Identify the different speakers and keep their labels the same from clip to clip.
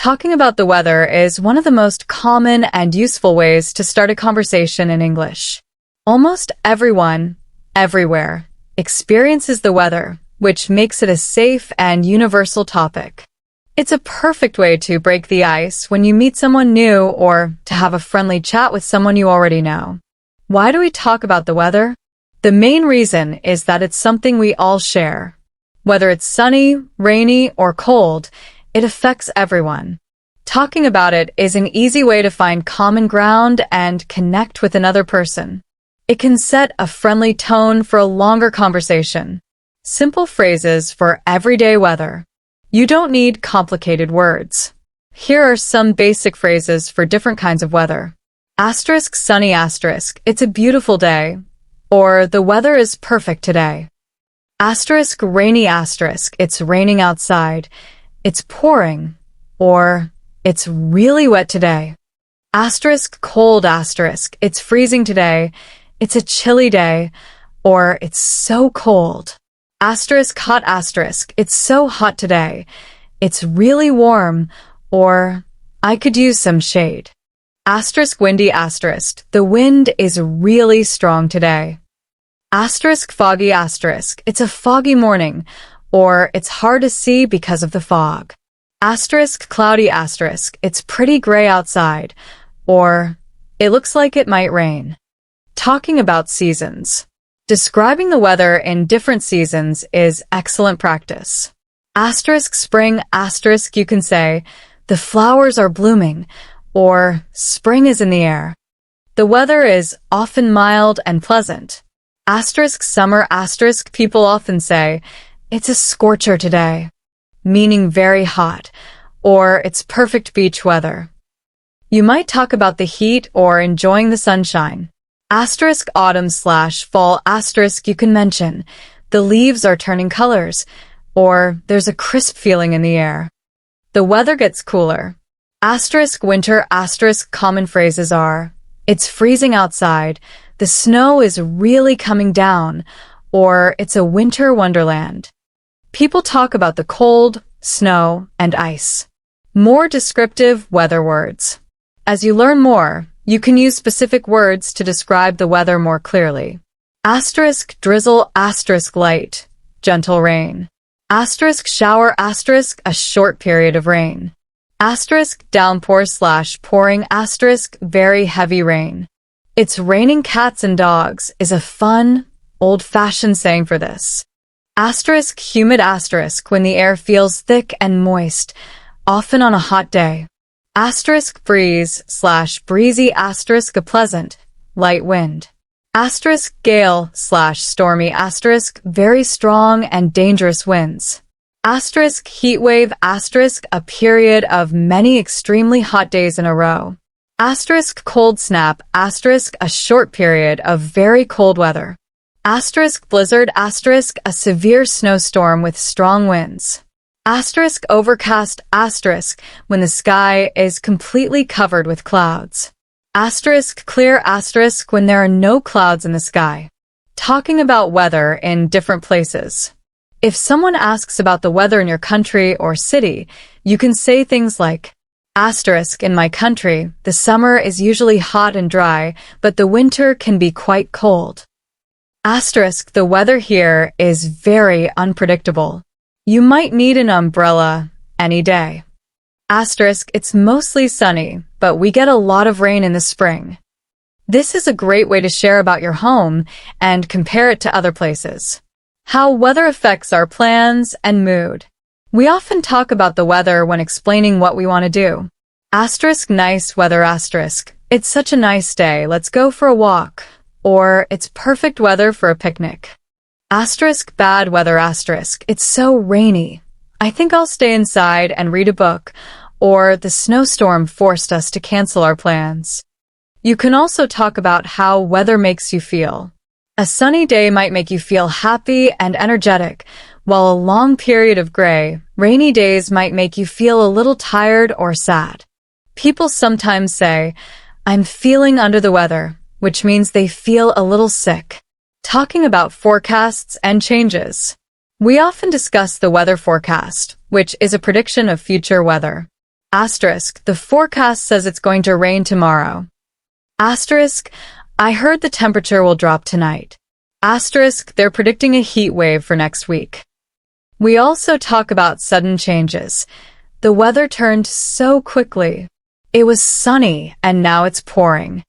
Speaker 1: Talking about the weather is one of the most common and useful ways to start a conversation in English. Almost everyone, everywhere, experiences the weather, which makes it a safe and universal topic. It's a perfect way to break the ice when you meet someone new or to have a friendly chat with someone you already know. Why do we talk about the weather? The main reason is that it's something we all share. Whether it's sunny, rainy, or cold, it affects everyone. Talking about it is an easy way to find common ground and connect with another person. It can set a friendly tone for a longer conversation. Simple phrases for everyday weather. You don't need complicated words. Here are some basic phrases for different kinds of weather. Asterisk sunny asterisk, it's a beautiful day. Or the weather is perfect today. Asterisk rainy asterisk, it's raining outside. It's pouring. Or it's really wet today. Asterisk cold asterisk, it's freezing today. It's a chilly day. Or it's so cold. Asterisk hot asterisk, it's so hot today. It's really warm. Or I could use some shade. Asterisk windy asterisk, the wind is really strong today. Asterisk foggy asterisk, it's a foggy morning. Or it's hard to see because of the fog. Asterisk cloudy asterisk, it's pretty gray outside. Or it looks like it might rain. Talking about seasons. Describing the weather in different seasons is excellent practice. Asterisk spring asterisk, you can say, the flowers are blooming, or spring is in the air. The weather is often mild and pleasant. Asterisk summer asterisk, people often say, it's a scorcher today, meaning very hot, or it's perfect beach weather. You might talk about the heat or enjoying the sunshine. Asterisk autumn/fall asterisk, you can mention, the leaves are turning colors, or there's a crisp feeling in the air. The weather gets cooler. Asterisk winter asterisk, common phrases are, it's freezing outside, the snow is really coming down, or it's a winter wonderland. People talk about the cold, snow, and ice. More descriptive weather words. As you learn more, you can use specific words to describe the weather more clearly. Asterisk drizzle asterisk light, gentle rain. Asterisk shower asterisk, a short period of rain. Asterisk downpour/pouring asterisk, very heavy rain. It's raining cats and dogs is a fun, old-fashioned saying for this. Asterisk humid asterisk, when the air feels thick and moist, often on a hot day. Asterisk breeze/breezy asterisk, a pleasant, light wind. Asterisk gale/stormy asterisk, very strong and dangerous winds. Asterisk heat wave asterisk, a period of many extremely hot days in a row. Asterisk cold snap asterisk, a short period of very cold weather. Asterisk blizzard asterisk, a severe snowstorm with strong winds. Asterisk overcast asterisk, when the sky is completely covered with clouds. Asterisk clear asterisk, when there are no clouds in the sky. Talking about weather in different places. If someone asks about the weather in your country or city, you can say things like, asterisk, in my country, the summer is usually hot and dry, but the winter can be quite cold. Asterisk, the weather here is very unpredictable. You might need an umbrella any day. Asterisk, it's mostly sunny, but we get a lot of rain in the spring. This is a great way to share about your home and compare it to other places. How weather affects our plans and mood. We often talk about the weather when explaining what we want to do. Asterisk nice weather asterisk, it's such a nice day, let's go for a walk. Or it's perfect weather for a picnic. Asterisk bad weather asterisk, it's so rainy. I think I'll stay inside and read a book. Or the snowstorm forced us to cancel our plans. You can also talk about how weather makes you feel. A sunny day might make you feel happy and energetic, while a long period of gray, rainy days might make you feel a little tired or sad. People sometimes say, I'm feeling under the weather, which means they feel a little sick. Talking about forecasts and changes. We often discuss the weather forecast, which is a prediction of future weather. Asterisk, the forecast says it's going to rain tomorrow. Asterisk, I heard the temperature will drop tonight. Asterisk, they're predicting a heat wave for next week. We also talk about sudden changes. The weather turned so quickly. It was sunny and now it's pouring.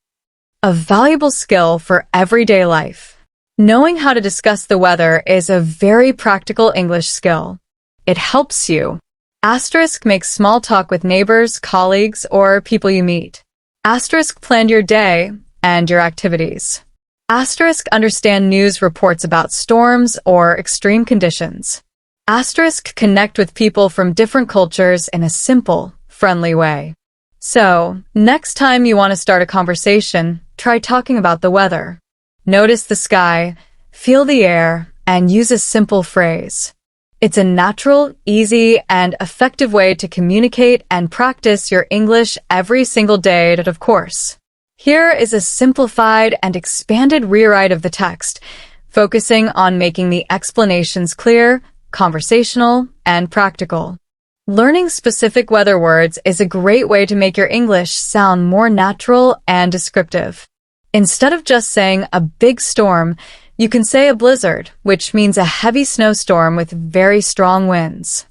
Speaker 1: A valuable skill for everyday life. Knowing how to discuss the weather is a very practical English skill. It helps you. Asterisk, make small talk with neighbors, colleagues, or people you meet. Asterisk, plan your day and your activities. Asterisk, understand news reports about storms or extreme conditions. Asterisk, connect with people from different cultures in a simple, friendly way. So, next time you want to start a conversation, try talking about the weather. Notice the sky, feel the air, and use a simple phrase. It's a natural, easy, and effective way to communicate and practice your English every single day, of course. Here is a simplified and expanded rewrite of the text, focusing on making the explanations clear, conversational, and practical. Learning specific weather words is a great way to make your English sound more natural and descriptive. Instead of just saying a big storm, you can say a blizzard, which means a heavy snowstorm with very strong winds.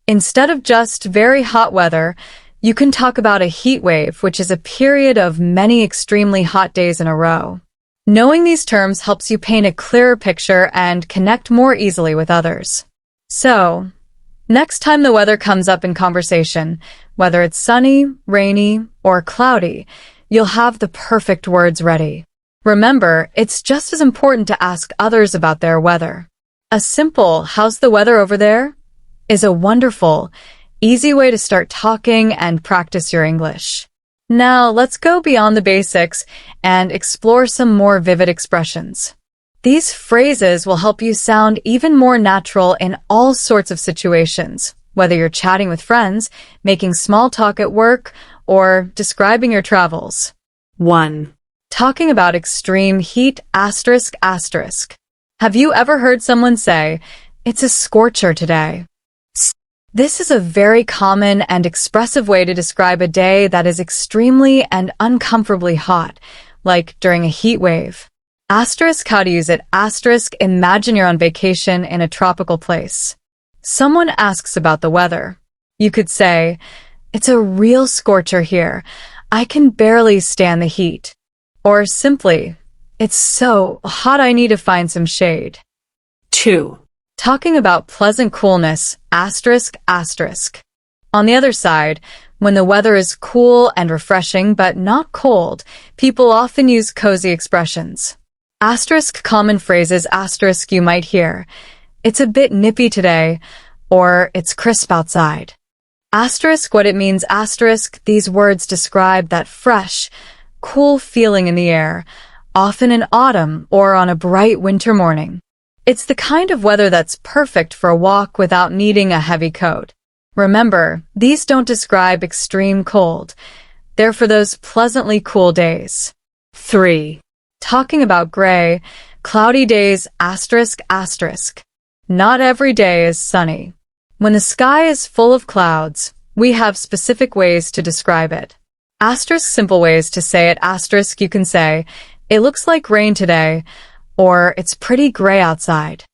Speaker 1: Instead of just very hot weather, you can talk about a heat wave, which is a period of many extremely hot days in a row. Knowing these terms helps you paint a clearer picture and connect more easily with others. So, next time the weather comes up in conversation, whether it's sunny, rainy, or cloudy, you'll have the perfect words ready. Remember, it's just as important to ask others about their weather. A simple, "How's the weather over there?" is a wonderful, easy way to start talking and practice your English. Now, let's go beyond the basics and explore some more vivid expressions. These phrases will help you sound even more natural in all sorts of situations, whether you're chatting with friends, making small talk at work, or describing your travels. 1. Talking about extreme heat, asterisk, asterisk. Have you ever heard someone say, "It's a scorcher today"? This is a very common and expressive way to describe a day that is extremely and uncomfortably hot, like during a heat wave. Asterisk, how to use it. Asterisk, imagine you're on vacation in a tropical place. Someone asks about the weather. You could say, "It's a real scorcher here. I can barely stand the heat." Or simply, "It's so hot I need to find some shade." 2. Talking about pleasant coolness, asterisk, asterisk. On the other side, when the weather is cool and refreshing but not cold, people often use cozy expressions. Asterisk, common phrases, asterisk, you might hear, "It's a bit nippy today," or "It's crisp outside." Asterisk, what it means, asterisk, these words describe that fresh, cool feeling in the air, often in autumn or on a bright winter morning. It's the kind of weather that's perfect for a walk without needing a heavy coat. Remember, these don't describe extreme cold. They're for those pleasantly cool days. 3. Talking about gray, cloudy days, asterisk, asterisk. Not every day is sunny. When the sky is full of clouds, we have specific ways to describe it. Asterisk, simple ways to say it, asterisk, you can say, "It looks like rain today," or "It's pretty gray outside."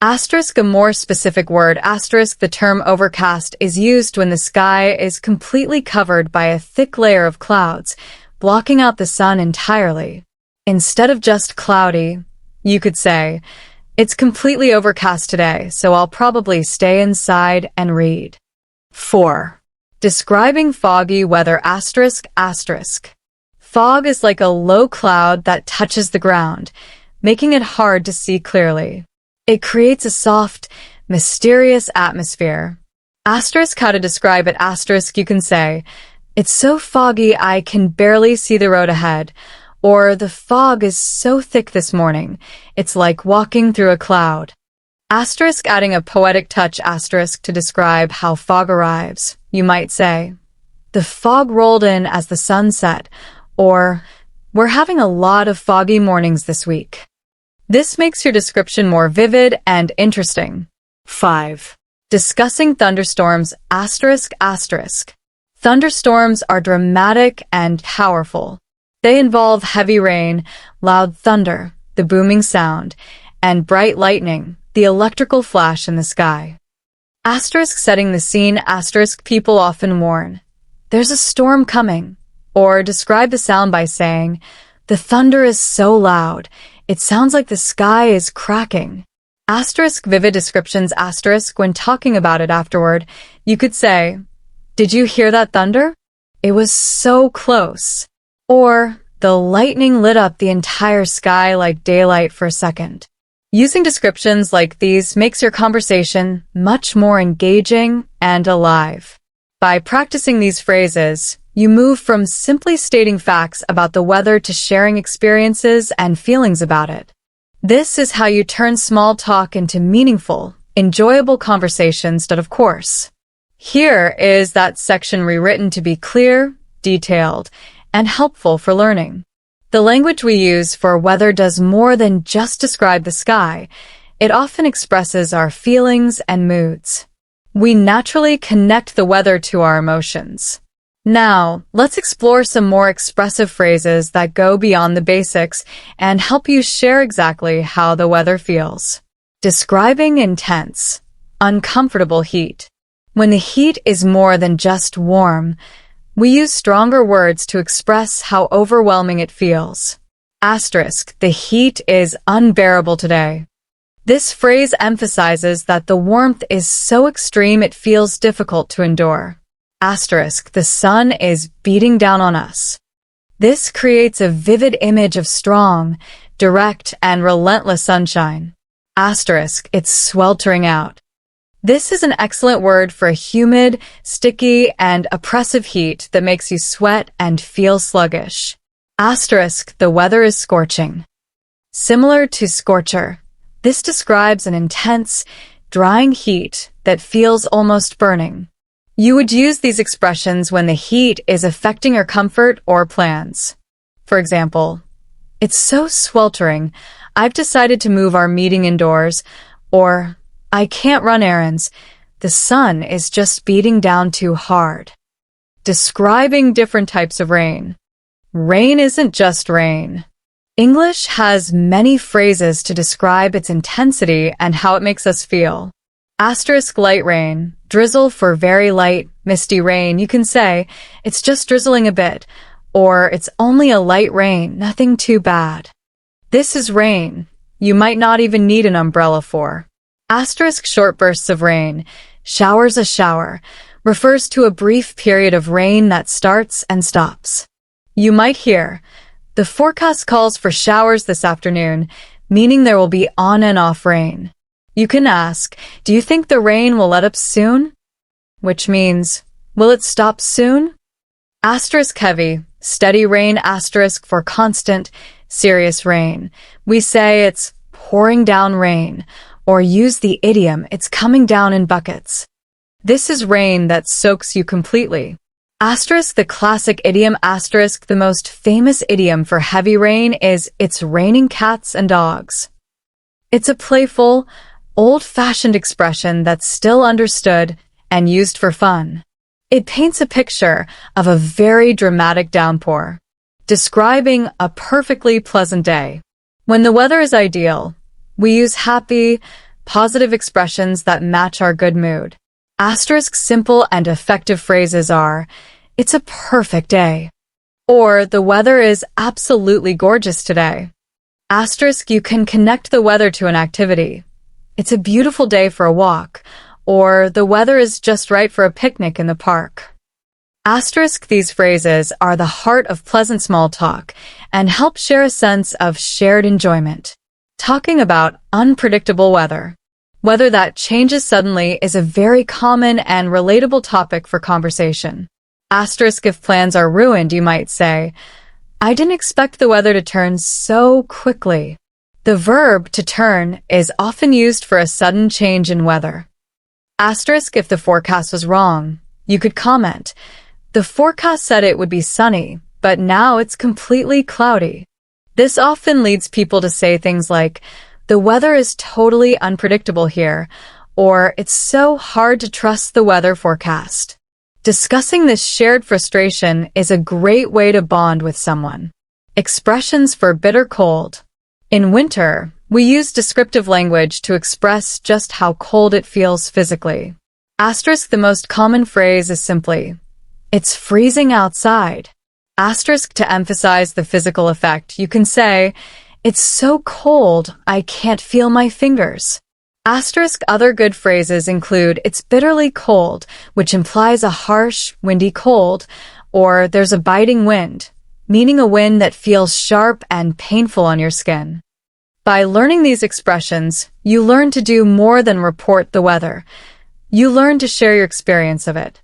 Speaker 1: Asterisk, a more specific word, asterisk, the term overcast is used when the sky is completely covered by a thick layer of clouds, blocking out the sun entirely. Instead of just cloudy, you could say, "It's completely overcast today, so I'll probably stay inside and read." 4. Describing foggy weather, asterisk, asterisk. Fog is like a low cloud that touches the ground, making it hard to see clearly. It creates a soft, mysterious atmosphere. Asterisk, how to describe it, asterisk, you can say, "It's so foggy I can barely see the road ahead," or "The fog is so thick this morning, it's like walking through a cloud." Asterisk, adding a poetic touch, asterisk, to describe how fog arrives. You might say, "The fog rolled in as the sun set," or "We're having a lot of foggy mornings this week." This makes your description more vivid and interesting. 5. Discussing thunderstorms, asterisk, asterisk. Thunderstorms are dramatic and powerful. They involve heavy rain, loud thunder, the booming sound, and bright lightning, the electrical flash in the sky. Asterisk setting the scene, asterisk people often warn, "There's a storm coming," or describe the sound by saying, "The thunder is so loud, it sounds like the sky is cracking." Asterisk vivid descriptions, asterisk when talking about it afterward, you could say, "Did you hear that thunder? It was so close." Or, "The lightning lit up the entire sky like daylight for a second." Using descriptions like these makes your conversation much more engaging and alive. By practicing these phrases, you move from simply stating facts about the weather to sharing experiences and feelings about it. This is how you turn small talk into meaningful, enjoyable conversations that, of course. Here is that section rewritten to be clear, detailed, and helpful for learning. The language we use for weather does more than just describe the sky. It often expresses our feelings and moods. We naturally connect the weather to our emotions. Now, let's explore some more expressive phrases that go beyond the basics and help you share exactly how the weather feels. Describing intense, uncomfortable heat. When the heat is more than just warm, we use stronger words to express how overwhelming it feels. Asterisk, the heat is unbearable today. This phrase emphasizes that the warmth is so extreme it feels difficult to endure. Asterisk, the sun is beating down on us. This creates a vivid image of strong, direct, and relentless sunshine. Asterisk, it's sweltering out. This is an excellent word for a humid, sticky, and oppressive heat that makes you sweat and feel sluggish. Asterisk, the weather is scorching. Similar to scorcher, this describes an intense, drying heat that feels almost burning. You would use these expressions when the heat is affecting your comfort or plans. For example, "It's so sweltering, I've decided to move our meeting indoors," or "I can't run errands. The sun is just beating down too hard." Describing different types of rain. Rain isn't just rain. English has many phrases to describe its intensity and how it makes us feel. Asterisk light rain, drizzle for very light, misty rain. You can say, "It's just drizzling a bit," or "It's only a light rain, nothing too bad." This is rain. You might not even need an umbrella for. Asterisk short bursts of rain, showers a shower, refers to a brief period of rain that starts and stops. You might hear, "The forecast calls for showers this afternoon," meaning there will be on and off rain. You can ask, "Do you think the rain will let up soon?" Which means, "Will it stop soon?" Asterisk heavy, steady rain, asterisk for constant, serious rain. We say it's pouring down rain, or use the idiom, "It's coming down in buckets." This is rain that soaks you completely. Asterisk the classic idiom, asterisk the most famous idiom for heavy rain is, "It's raining cats and dogs." It's a playful, old-fashioned expression that's still understood and used for fun. It paints a picture of a very dramatic downpour, describing a perfectly pleasant day. When the weather is ideal, we use happy, positive expressions that match our good mood. Asterisk simple and effective phrases are, "It's a perfect day," or "The weather is absolutely gorgeous today." Asterisk you can connect the weather to an activity. "It's a beautiful day for a walk," or "The weather is just right for a picnic in the park." Asterisk these phrases are the heart of pleasant small talk and help share a sense of shared enjoyment. Talking about unpredictable weather. Weather that changes suddenly is a very common and relatable topic for conversation. Asterisk if plans are ruined, you might say, "I didn't expect the weather to turn so quickly." The verb to turn is often used for a sudden change in weather. Asterisk if the forecast was wrong, you could comment, "The forecast said it would be sunny, but now it's completely cloudy." This often leads people to say things like, "The weather is totally unpredictable here," or "It's so hard to trust the weather forecast." Discussing this shared frustration is a great way to bond with someone. Expressions for bitter cold. In winter, we use descriptive language to express just how cold it feels physically. Asterisk, the most common phrase is simply, "It's freezing outside." Asterisk, to emphasize the physical effect, you can say, "It's so cold, I can't feel my fingers." Asterisk, other good phrases include, "It's bitterly cold," which implies a harsh, windy cold, or "There's a biting wind," meaning a wind that feels sharp and painful on your skin. By learning these expressions, you learn to do more than report the weather. You learn to share your experience of it.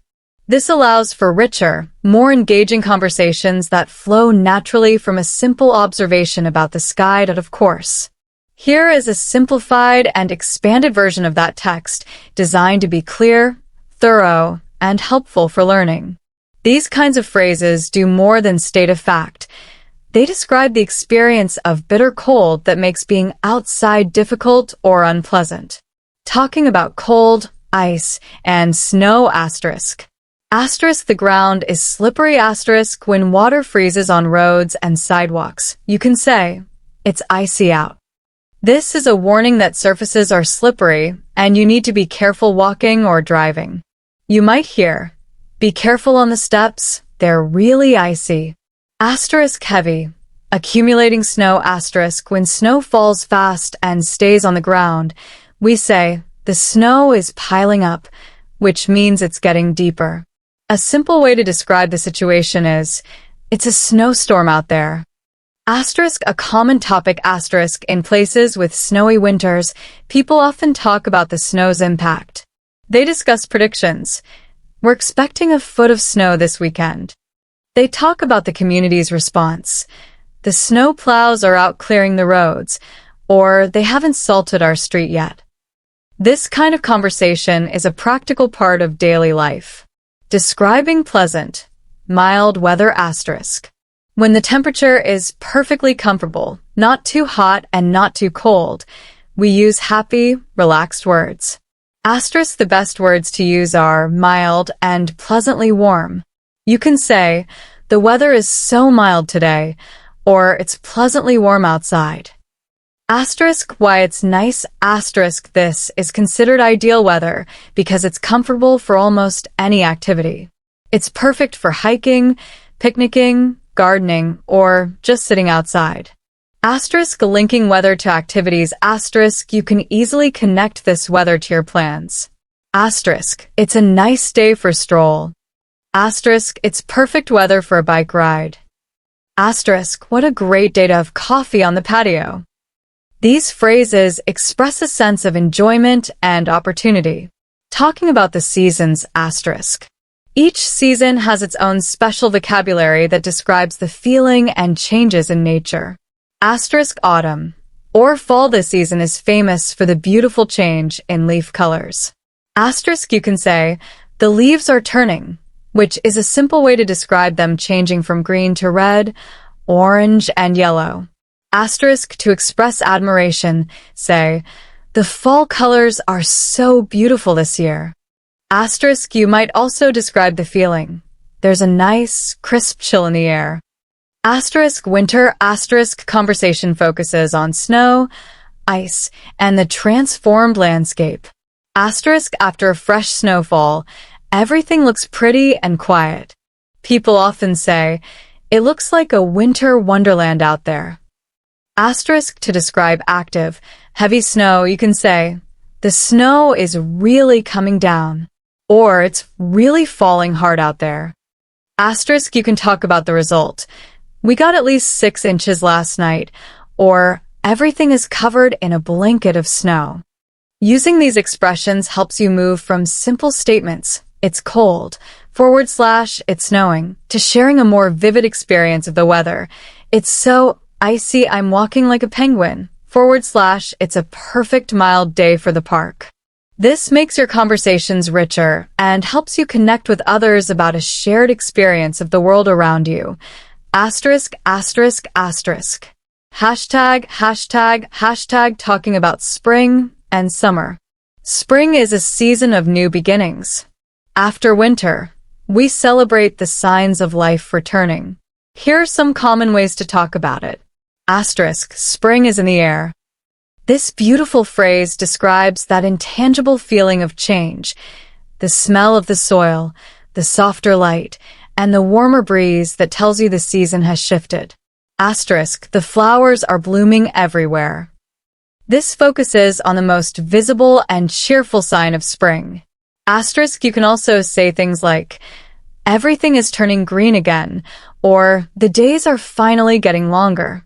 Speaker 1: This allows for richer, more engaging conversations that flow naturally from a simple observation about the sky out of course. Here is a simplified and expanded version of that text, designed to be clear, thorough, and helpful for learning. These kinds of phrases do more than state a fact. They describe the experience of bitter cold that makes being outside difficult or unpleasant. Talking about cold, ice, and snow asterisk. Asterisk, the ground is slippery asterisk when water freezes on roads and sidewalks. You can say, "It's icy out." This is a warning that surfaces are slippery and you need to be careful walking or driving. You might hear, "Be careful on the steps, they're really icy." Asterisk, heavy. Accumulating snow asterisk when snow falls fast and stays on the ground. We say, "The snow is piling up," which means it's getting deeper. A simple way to describe the situation is, "It's a snowstorm out there." Asterisk, a common topic asterisk in places with snowy winters, people often talk about the snow's impact. They discuss predictions. "We're expecting a foot of snow this weekend." They talk about the community's response. "The snow plows are out clearing the roads," or "They haven't salted our street yet." This kind of conversation is a practical part of daily life. Describing pleasant, mild weather asterisk. When the temperature is perfectly comfortable, not too hot and not too cold, we use happy, relaxed words. Asterisk, the best words to use are mild and pleasantly warm. You can say, "The weather is so mild today," or "It's pleasantly warm outside." Asterisk, why it's nice asterisk, this is considered ideal weather because it's comfortable for almost any activity. It's perfect for hiking, picnicking, gardening, or just sitting outside. Asterisk, linking weather to activities asterisk, you can easily connect this weather to your plans. Asterisk, it's a nice day for stroll. Asterisk, it's perfect weather for a bike ride. Asterisk, what a great day to have coffee on the patio. These phrases express a sense of enjoyment and opportunity. Talking about the seasons asterisk. Each season has its own special vocabulary that describes the feeling and changes in nature. Asterisk, autumn or fall this season is famous for the beautiful change in leaf colors. Asterisk, you can say, "The leaves are turning," which is a simple way to describe them changing from green to red, orange, and yellow. Asterisk, to express admiration, say, "The fall colors are so beautiful this year." Asterisk, you might also describe the feeling. "There's a nice, crisp chill in the air." Asterisk, winter asterisk conversation focuses on snow, ice, and the transformed landscape. Asterisk, after a fresh snowfall, everything looks pretty and quiet. People often say, "It looks like a winter wonderland out there." Asterisk, to describe active, heavy snow, you can say, "The snow is really coming down," or "It's really falling hard out there." Asterisk, you can talk about the result. "We got at least 6 inches last night," or "Everything is covered in a blanket of snow." Using these expressions helps you move from simple statements, "It's cold," / "It's snowing," to sharing a more vivid experience of the weather. "It's so icy I'm walking like a penguin," / "It's a perfect mild day for the park." This makes your conversations richer and helps you connect with others about a shared experience of the world around you. Asterisk, asterisk, asterisk. Hashtag talking about spring and summer. Spring is a season of new beginnings. After winter, We celebrate the signs of life returning. Here are some common ways to talk about it. Asterisk, spring is in the air. This beautiful phrase describes that intangible feeling of change, the smell of the soil, the softer light, and the warmer breeze that tells you the season has shifted. Asterisk, the flowers are blooming everywhere. This focuses on the most visible and cheerful sign of spring. Asterisk, you can also say things like, everything is turning green again, or the days are finally getting longer.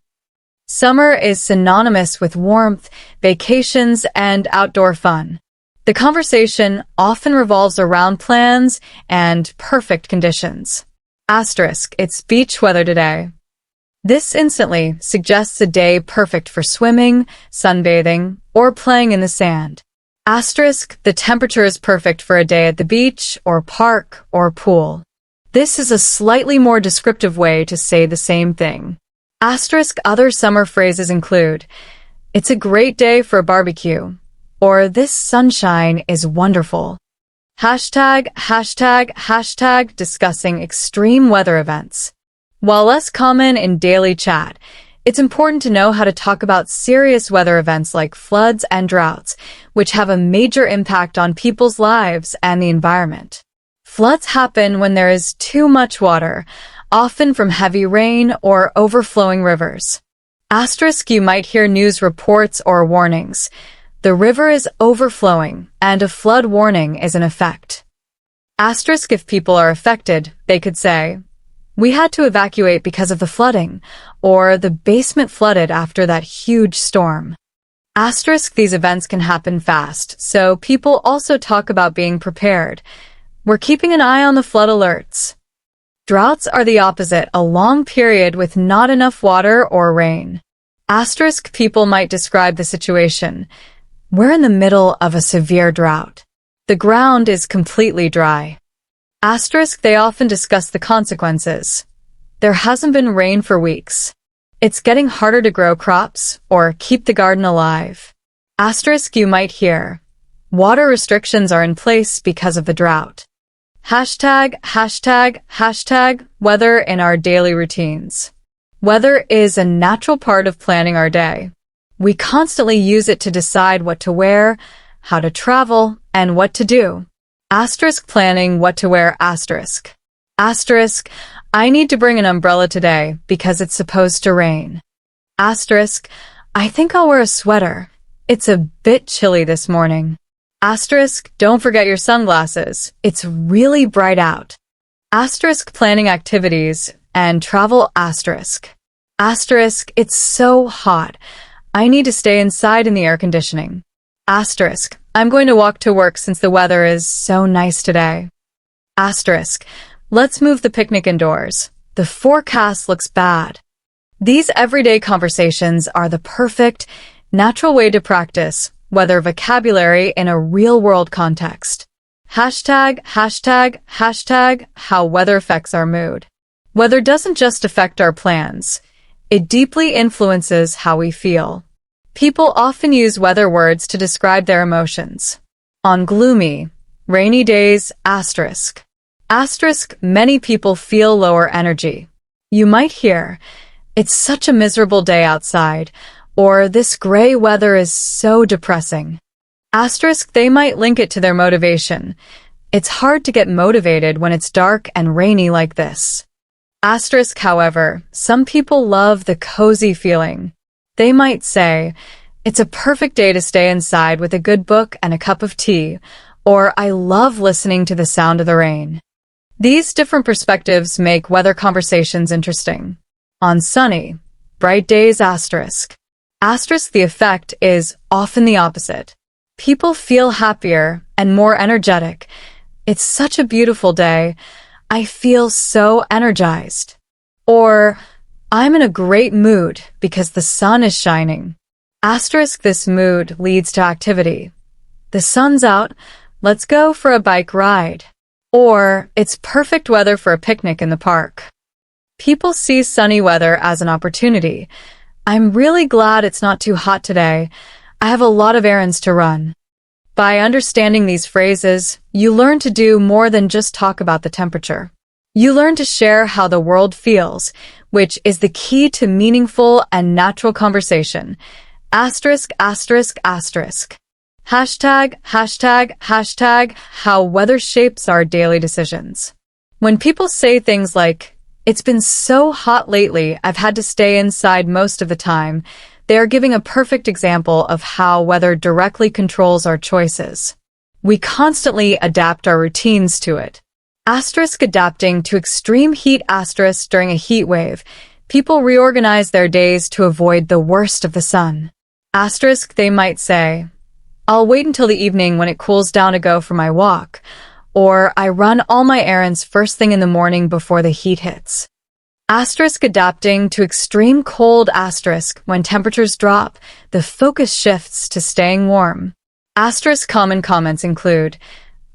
Speaker 1: Summer is synonymous with warmth, vacations, and outdoor fun. The conversation often revolves around plans and perfect conditions. Asterisk, it's beach weather today. This instantly suggests a day perfect for swimming, sunbathing, or playing in the sand. Asterisk, the temperature is perfect for a day at the beach, or park, or pool. This is a slightly more descriptive way to say the same thing. Asterisk, other summer phrases include, it's a great day for a barbecue, or this sunshine is wonderful. Hashtag discussing extreme weather events. While less common in daily chat, it's important to know how to talk about serious weather events like floods and droughts, which have a major impact on people's lives and the environment. Floods happen when there is too much water, often from heavy rain or overflowing rivers. Asterisk, you might hear news reports or warnings. The river is overflowing and a flood warning is in effect. Asterisk, if people are affected, they could say, we had to evacuate because of the flooding, or the basement flooded after that huge storm. Asterisk, these events can happen fast, so people also talk about being prepared. We're keeping an eye on the flood alerts. Droughts are the opposite, a long period with not enough water or rain. Asterisk, people might describe the situation. We're in the middle of a severe drought. The ground is completely dry. Asterisk, they often discuss the consequences. There hasn't been rain for weeks. It's getting harder to grow crops or keep the garden alive. Asterisk, you might hear, water restrictions are in place because of the drought. Hashtag weather in our daily routines. Weather is a natural part of planning our day. We constantly use it to decide what to wear, how to travel, and what to do. Asterisk, planning what to wear. Asterisk, I need to bring an umbrella today because it's supposed to rain. Asterisk, I think I'll wear a sweater. It's a bit chilly this morning. Asterisk, don't forget your sunglasses. It's really bright out. Asterisk, planning activities and travel. Asterisk, it's so hot. I need to stay inside in the air conditioning. Asterisk, I'm going to walk to work since the weather is so nice today. Asterisk, let's move the picnic indoors. The forecast looks bad. These everyday conversations are the perfect, natural way to practice weather vocabulary in a real-world context. Hashtag how weather affects our mood. Weather doesn't just affect our plans. It deeply influences how we feel. People often use weather words to describe their emotions. On gloomy, rainy days, asterisk, many people feel lower energy. You might hear, it's such a miserable day outside, or this gray weather is so depressing. Asterisk, they might link it to their motivation. It's hard to get motivated when it's dark and rainy like this. Asterisk, however, some people love the cozy feeling. They might say, it's a perfect day to stay inside with a good book and a cup of tea, or I love listening to the sound of the rain. These different perspectives make weather conversations interesting. On sunny, bright days, asterisk, the effect is often the opposite. People feel happier and more energetic. It's such a beautiful day. I feel so energized. Or, I'm in a great mood because the sun is shining. Asterisk, this mood leads to activity. The sun's out, let's go for a bike ride. Or, it's perfect weather for a picnic in the park. People see sunny weather as an opportunity. I'm really glad it's not too hot today. I have a lot of errands to run. By understanding these phrases, you learn to do more than just talk about the temperature. You learn to share how the world feels, which is the key to meaningful and natural conversation. Asterisk, asterisk, asterisk. Hashtag, hashtag, hashtag, how weather shapes our daily decisions. When people say things like, "It's been so hot lately, I've had to stay inside most of the time," they are giving a perfect example of how weather directly controls our choices. We constantly adapt our routines to it. Asterisk adapting to extreme heat asterisk during a heat wave. People reorganize their days to avoid the worst of the sun. Asterisk they might say, "I'll wait until the evening when it cools down to go for my walk," or "I run all my errands first thing in the morning before the heat hits." Asterisk adapting to extreme cold asterisk when temperatures drop, the focus shifts to staying warm. Asterisk common comments include,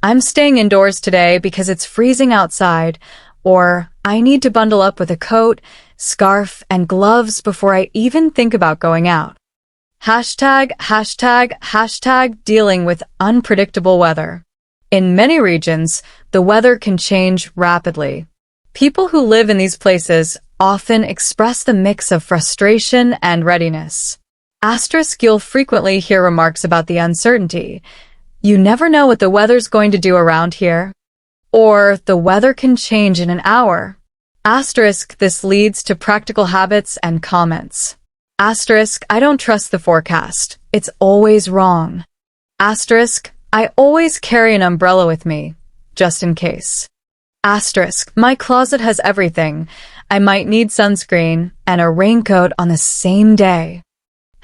Speaker 1: "I'm staying indoors today because it's freezing outside," or "I need to bundle up with a coat, scarf, and gloves before I even think about going out." Hashtag, hashtag, hashtag dealing with unpredictable weather. In many regions, the weather can change rapidly. People who live in these places often express the mix of frustration and readiness. Asterisk you'll frequently hear remarks about the uncertainty. "You never know what the weather's going to do around here." Or, "The weather can change in an hour." Asterisk this leads to practical habits and comments. Asterisk I don't trust the forecast. It's always wrong. Asterisk I always carry an umbrella with me, just in case. Asterisk my closet has everything. I might need sunscreen and a raincoat on the same day.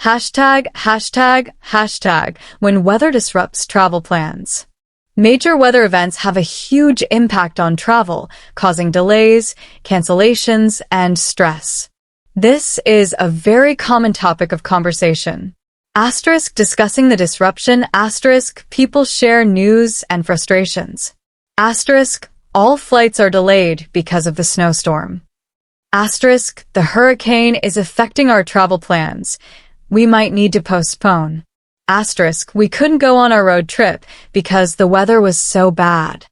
Speaker 1: Hashtag, hashtag, hashtag when weather disrupts travel plans. Major weather events have a huge impact on travel, causing delays, cancellations, and stress. This is a very common topic of conversation. Asterisk discussing the disruption. Asterisk people share news and frustrations. Asterisk all flights are delayed because of the snowstorm. Asterisk the hurricane is affecting our travel plans. We might need to postpone. Asterisk we couldn't go on our road trip because the weather was so bad.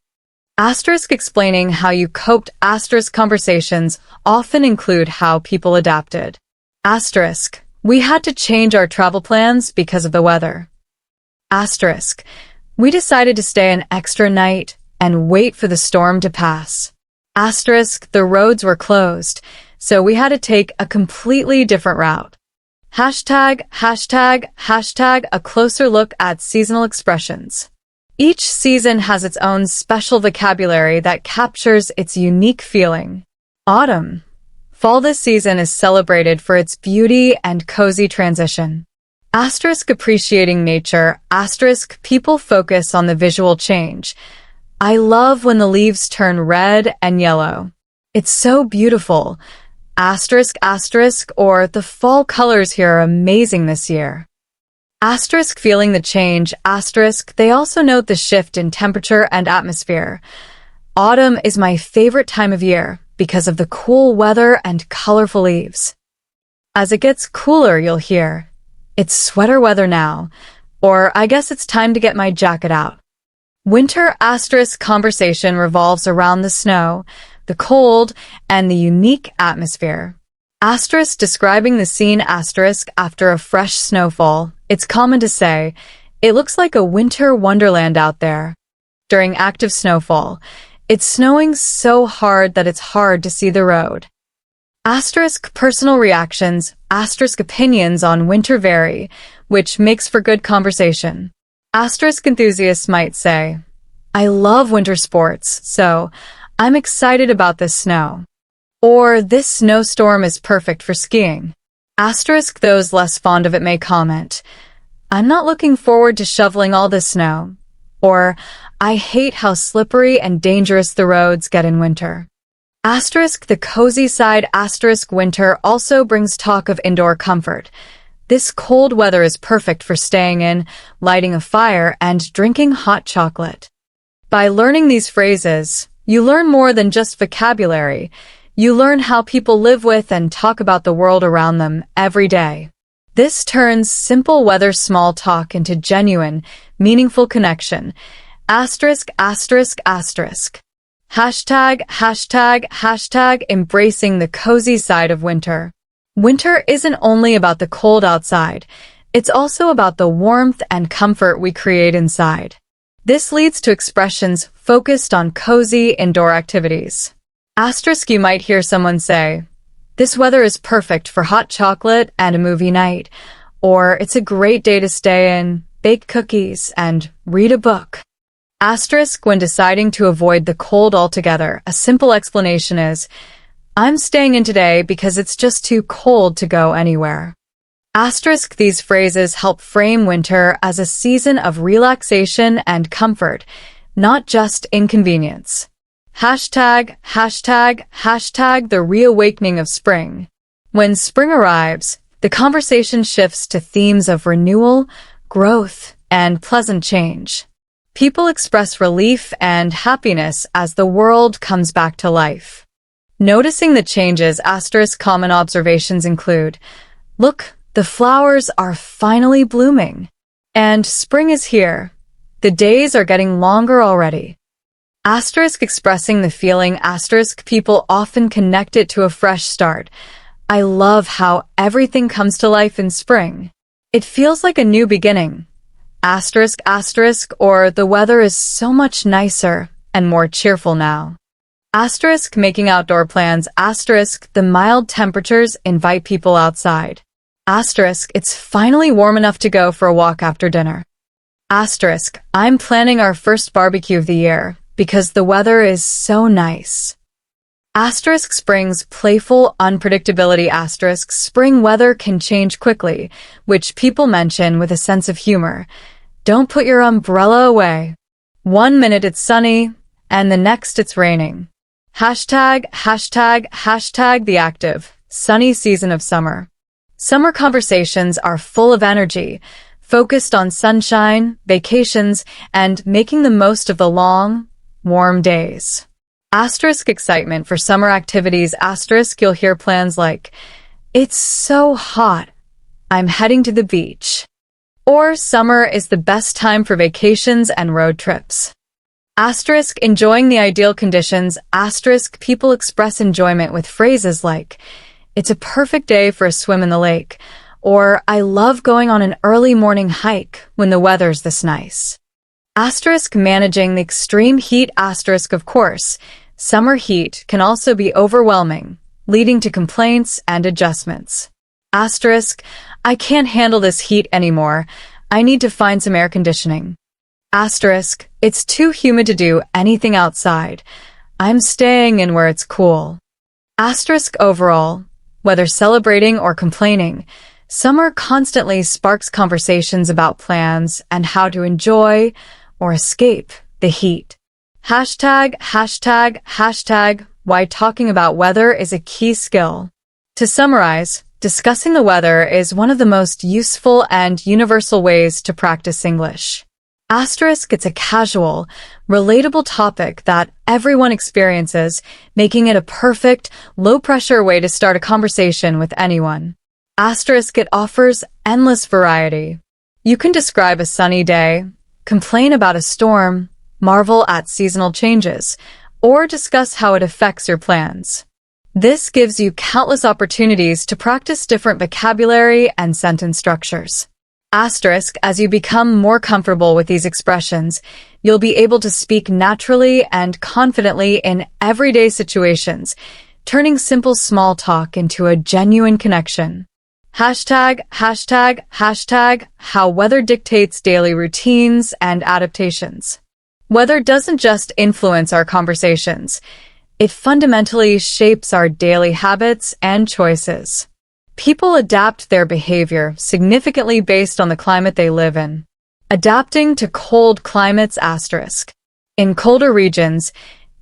Speaker 1: Asterisk explaining how you coped. Asterisk conversations often include how people adapted. Asterisk we had to change our travel plans because of the weather. Asterisk we decided to stay an extra night and wait for the storm to pass. Asterisk the roads were closed, so we had to take a completely different route. Hashtag, hashtag, hashtag a closer look at seasonal expressions. Each season has its own special vocabulary that captures its unique feeling. Autumn. Fall this season is celebrated for its beauty and cozy transition. Asterisk appreciating nature. Asterisk people focus on the visual change. I love when the leaves turn red and yellow. It's so beautiful. Asterisk, asterisk, or the fall colors here are amazing this year. Asterisk feeling the change. Asterisk they also note the shift in temperature and atmosphere. Autumn is my favorite time of year because of the cool weather and colorful leaves. As it gets cooler, you'll hear, "It's sweater weather now," or "I guess it's time to get my jacket out." Winter asterisk conversation revolves around the snow, the cold, and the unique atmosphere. Asterisk describing the scene. Asterisk after a fresh snowfall. It's common to say, "It looks like a winter wonderland out there." During active snowfall, it's snowing so hard that it's hard to see the road. Asterisk personal reactions. Asterisk opinions on winter vary, which makes for good conversation. Asterisk enthusiasts might say, "I love winter sports, so I'm excited about this snow." Or, "This snowstorm is perfect for skiing." Asterisk those less fond of it may comment, "I'm not looking forward to shoveling all this snow." Or, "I hate how slippery and dangerous the roads get in winter." Asterisk the cozy side. Asterisk winter also brings talk of indoor comfort. This cold weather is perfect for staying in, lighting a fire, and drinking hot chocolate. By learning these phrases, you learn more than just vocabulary. You learn how people live with and talk about the world around them every day. This turns simple weather small talk into genuine, meaningful connection. Asterisk, asterisk, asterisk. Hashtag, hashtag, hashtag embracing the cozy side of winter. Winter isn't only about the cold outside. It's also about the warmth and comfort we create inside. This leads to expressions focused on cozy indoor activities. Asterisk, you might hear someone say, "This weather is perfect for hot chocolate and a movie night," or "It's a great day to stay in, bake cookies, and read a book." Asterisk, when deciding to avoid the cold altogether, a simple explanation is, "I'm staying in today because it's just too cold to go anywhere." Asterisk, these phrases help frame winter as a season of relaxation and comfort, not just inconvenience. Hashtag, hashtag, hashtag the reawakening of spring. When spring arrives, the conversation shifts to themes of renewal, growth, and pleasant change. People express relief and happiness as the world comes back to life. Noticing the changes, asterisk common observations include, "Look, the flowers are finally blooming," and "Spring is here. The days are getting longer already." Asterisk expressing the feeling, asterisk people often connect it to a fresh start. "I love how everything comes to life in spring. It feels like a new beginning." Asterisk, asterisk, or "The weather is so much nicer and more cheerful now." Asterisk making outdoor plans, asterisk the mild temperatures invite people outside. Asterisk, it's finally warm enough to go for a walk after dinner. Asterisk, I'm planning our first barbecue of the year because the weather is so nice. Asterisk spring's playful unpredictability, asterisk spring weather can change quickly, which people mention with a sense of humor. Don't put your umbrella away. One minute it's sunny, and the next it's raining. Hashtag, hashtag, hashtag the active, sunny season of summer. Summer conversations are full of energy, focused on sunshine, vacations, and making the most of the long, warm days. Asterisk excitement for summer activities, asterisk you'll hear plans like, "It's so hot, I'm heading to the beach." Or "Summer is the best time for vacations and road trips." Asterisk enjoying the ideal conditions, asterisk people express enjoyment with phrases like, "It's a perfect day for a swim in the lake," or "I love going on an early morning hike when the weather's this nice." Asterisk managing the extreme heat, asterisk of course, summer heat can also be overwhelming, leading to complaints and adjustments. Asterisk, "I can't handle this heat anymore. I need to find some air conditioning." Asterisk, "It's too humid to do anything outside. I'm staying in where it's cool." Asterisk overall, whether celebrating or complaining, summer constantly sparks conversations about plans and how to enjoy or escape the heat. Hashtag, hashtag, hashtag why talking about weather is a key skill. To summarize, discussing the weather is one of the most useful and universal ways to practice English. Asterisk, it's a casual, relatable topic that everyone experiences, making it a perfect, low-pressure way to start a conversation with anyone. Asterisk, it offers endless variety. You can describe a sunny day, complain about a storm, marvel at seasonal changes, or discuss how it affects your plans. This gives you countless opportunities to practice different vocabulary and sentence structures. Asterisk, as you become more comfortable with these expressions, you'll be able to speak naturally and confidently in everyday situations, turning simple small talk into a genuine connection. Hashtag, hashtag, hashtag how weather dictates daily routines and adaptations. Weather doesn't just influence our conversations, it fundamentally shapes our daily habits and choices. People adapt their behavior significantly based on the climate they live in. Adapting to cold climates, asterisk. In colder regions,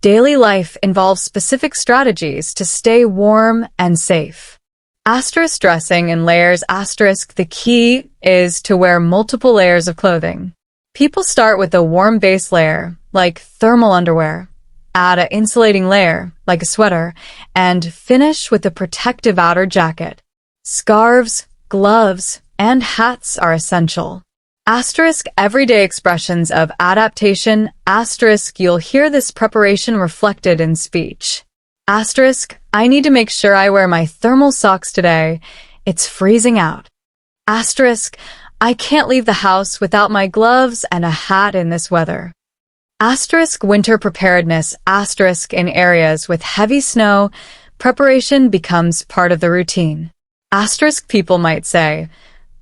Speaker 1: daily life involves specific strategies to stay warm and safe. Asterisk dressing in layers, asterisk the key is to wear multiple layers of clothing. People start with a warm base layer, like thermal underwear, add an insulating layer, like a sweater, and finish with a protective outer jacket. Scarves, gloves, and hats are essential. Asterisk everyday expressions of adaptation. Asterisk you'll hear this preparation reflected in speech. Asterisk I need to make sure I wear my thermal socks today. It's freezing out. Asterisk I can't leave the house without my gloves and a hat in this weather. Asterisk winter preparedness. Asterisk in areas with heavy snow, preparation becomes part of the routine. Asterisk people might say,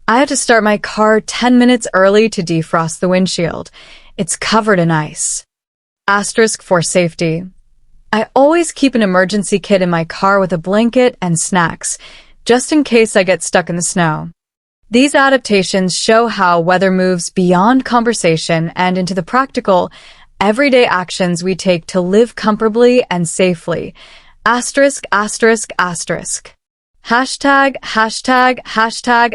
Speaker 1: I had to start my car 10 minutes early to defrost the windshield. It's covered in ice. Asterisk for safety. I always keep an emergency kit in my car with a blanket and snacks, just in case I get stuck in the snow. These adaptations show how weather moves beyond conversation and into the practical, everyday actions we take to live comfortably and safely. Asterisk, asterisk, asterisk. Hashtag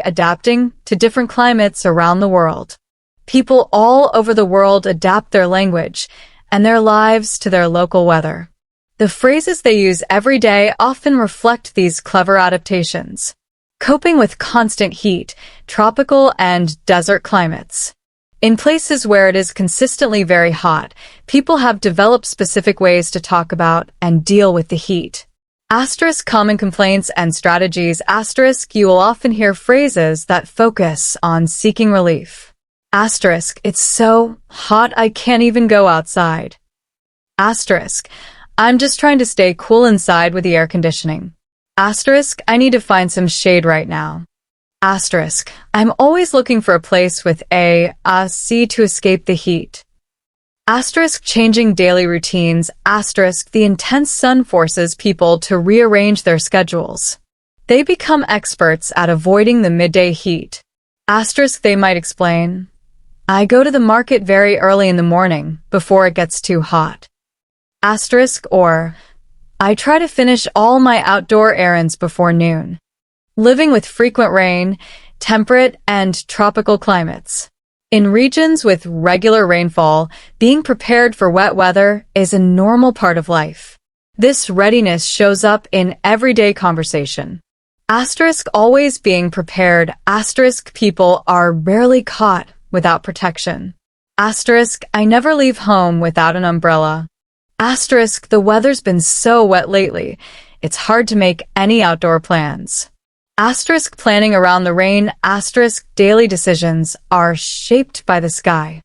Speaker 1: adapting to different climates around the world. People all over the world adapt their language and their lives to their local weather. The phrases they use every day often reflect these clever adaptations. Coping with constant heat, tropical and desert climates. In places where it is consistently very hot, people have developed specific ways to talk about and deal with the heat. Asterisk common complaints and strategies. Asterisk you will often hear phrases that focus on seeking relief. Asterisk it's so hot I can't even go outside. Asterisk I'm just trying to stay cool inside with the air conditioning. Asterisk I need to find some shade right now. Asterisk I'm always looking for a place with a sea to escape the heat. Asterisk changing daily routines. Asterisk the intense sun forces people to rearrange their schedules. They become experts at avoiding the midday heat. Asterisk they might explain, I go to the market very early in the morning before it gets too hot. Asterisk or I try to finish all my outdoor errands before noon. Living with frequent rain, temperate and tropical climates. In regions with regular rainfall, being prepared for wet weather is a normal part of life. This readiness shows up in everyday conversation. Asterisk always being prepared. Asterisk people are rarely caught without protection. Asterisk I never leave home without an umbrella. Asterisk the weather's been so wet lately, it's hard to make any outdoor plans. Asterisk planning around the rain. Asterisk daily decisions are shaped by the sky.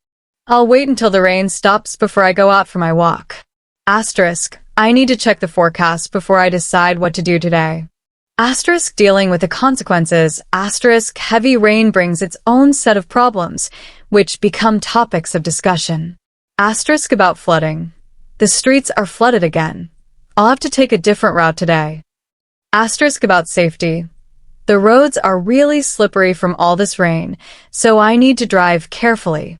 Speaker 1: I'll wait until the rain stops before I go out for my walk. Asterisk I need to check the forecast before I decide what to do today. Asterisk dealing with the consequences. Asterisk heavy rain brings its own set of problems, which become topics of discussion. Asterisk about flooding. The streets are flooded again. I'll have to take a different route today. Asterisk about safety. The roads are really slippery from all this rain, so I need to drive carefully.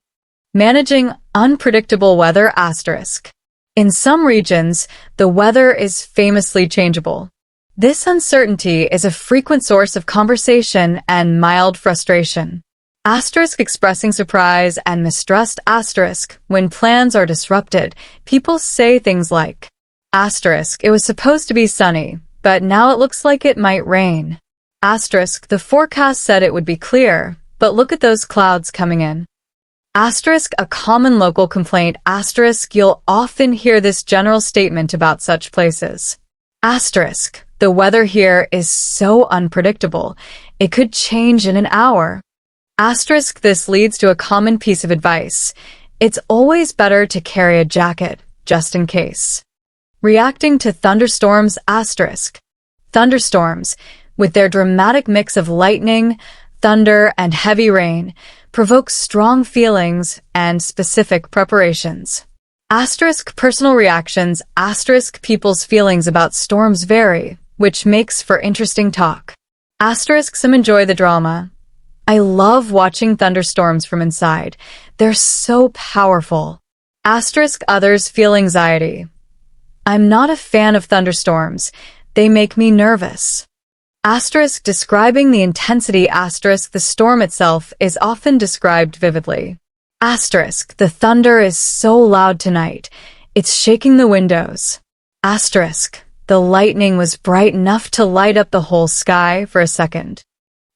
Speaker 1: Managing unpredictable weather. Asterisk. In some regions, the weather is famously changeable. This uncertainty is a frequent source of conversation and mild frustration. Asterisk expressing surprise and mistrust. Asterisk when plans are disrupted, people say things like, asterisk it was supposed to be sunny, but now it looks like it might rain. Asterisk the forecast said it would be clear, but look at those clouds coming in. Asterisk a common local complaint. Asterisk you'll often hear this general statement about such places. Asterisk the weather here is so unpredictable, it could change in an hour. Asterisk this leads to a common piece of advice. It's always better to carry a jacket, just in case. Reacting to thunderstorms. Asterisk thunderstorms, with their dramatic mix of lightning, thunder, and heavy rain, provoke strong feelings and specific preparations. Asterisk personal reactions. Asterisk people's feelings about storms vary, which makes for interesting talk. Asterisk some enjoy the drama. I love watching thunderstorms from inside. They're so powerful. Asterisk others feel anxiety. I'm not a fan of thunderstorms. They make me nervous. Asterisk describing the intensity. Asterisk the storm itself is often described vividly. Asterisk the thunder is so loud tonight, it's shaking the windows. Asterisk the lightning was bright enough to light up the whole sky for a second.